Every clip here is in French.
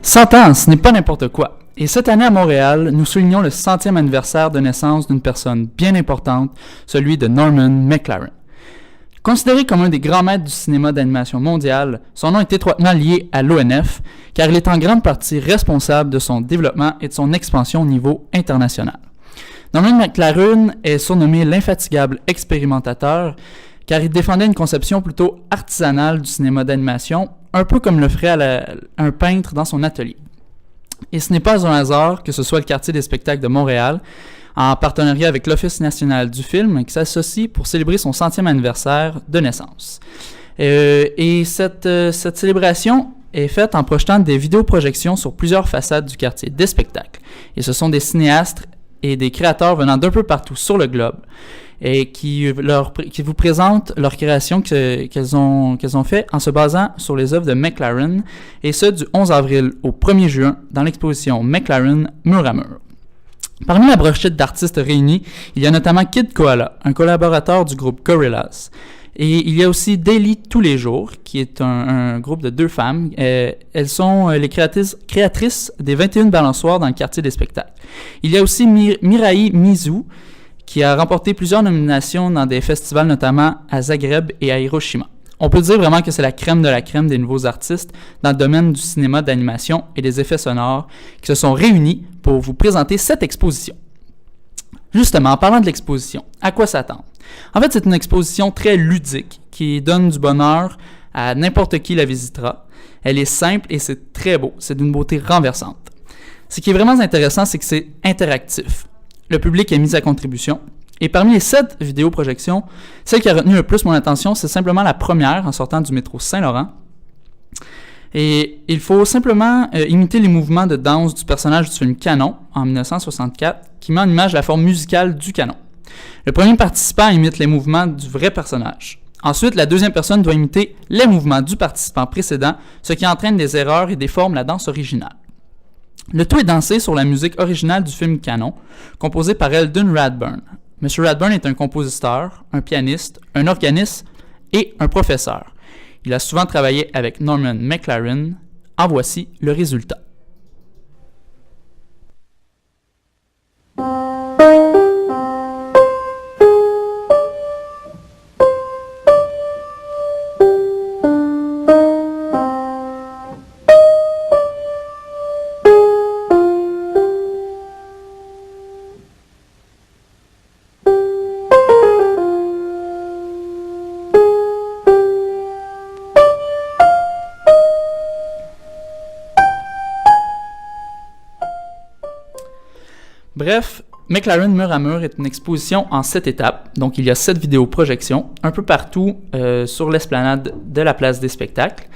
100 ans, ce n'est pas n'importe quoi. Et cette année à Montréal, nous soulignons le 100e anniversaire de naissance d'une personne bien importante, celui de Norman McLaren. Considéré comme un des grands maîtres du cinéma d'animation mondial, son nom est étroitement lié à l'ONF, car il est en grande partie responsable de son développement et de son expansion au niveau international. Norman McLaren est surnommé l'infatigable expérimentateur, car il défendait une conception plutôt artisanale du cinéma d'animation, un peu comme le ferait un peintre dans son atelier. Et ce n'est pas un hasard que ce soit le quartier des spectacles de Montréal, en partenariat avec l'Office national du film, qui s'associe pour célébrer son 100e anniversaire de naissance. Et cette célébration est faite en projetant des vidéoprojections sur plusieurs façades du quartier des spectacles. Et ce sont des cinéastes et des créateurs venant d'un peu partout sur le globe et qui vous présentent leurs créations qu'elles ont fait en se basant sur les œuvres de McLaren, et ce du 11 avril au 1er juin dans l'exposition McLaren Mur à Mur. Parmi la brochette d'artistes réunis, il y a notamment Kid Koala, un collaborateur du groupe Gorillaz. Et il y a aussi Daily Tous les jours, qui est un groupe de 2 femmes. Elles sont les créatrices des 21 balançoires dans le quartier des spectacles. Il y a aussi Mirai Mizu, qui a remporté plusieurs nominations dans des festivals, notamment à Zagreb et à Hiroshima. On peut dire vraiment que c'est la crème de la crème des nouveaux artistes dans le domaine du cinéma d'animation et des effets sonores qui se sont réunis pour vous présenter cette exposition. Justement, en parlant de l'exposition, à quoi s'attendre? En fait, c'est une exposition très ludique qui donne du bonheur à n'importe qui la visitera. Elle est simple et c'est très beau. C'est d'une beauté renversante. Ce qui est vraiment intéressant, c'est que c'est interactif. Le public est mis à contribution. Et parmi les 7 vidéoprojections, celle qui a retenu le plus mon attention, c'est simplement la première en sortant du métro Saint-Laurent. Et il faut simplement imiter les mouvements de danse du personnage du film Canon en 1964, qui met en image la forme musicale du canon. Le premier participant imite les mouvements du vrai personnage. Ensuite, la deuxième personne doit imiter les mouvements du participant précédent, ce qui entraîne des erreurs et déforme la danse originale. Le tout est dansé sur la musique originale du film Canon, composée par Eldon Radburn. M. Radburn est un compositeur, un pianiste, un organiste et un professeur. Il a souvent travaillé avec Norman McLaren. En voici le résultat. Bref, McLaren Mur à Mur est une exposition en 7 étapes. Donc, il y a 7 vidéoprojections un peu partout sur l'esplanade de la place des spectacles.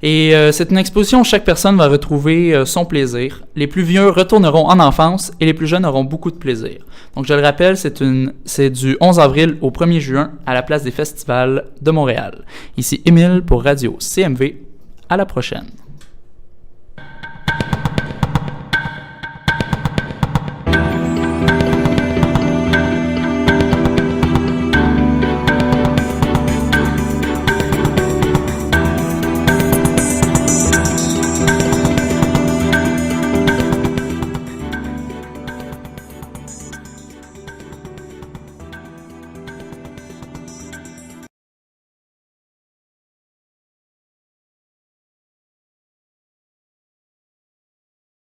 Et c'est une exposition où chaque personne va retrouver son plaisir. Les plus vieux retourneront en enfance et les plus jeunes auront beaucoup de plaisir. Donc, je le rappelle, c'est du 11 avril au 1er juin à la place des festivals de Montréal. Ici Émile pour Radio CMV. À la prochaine.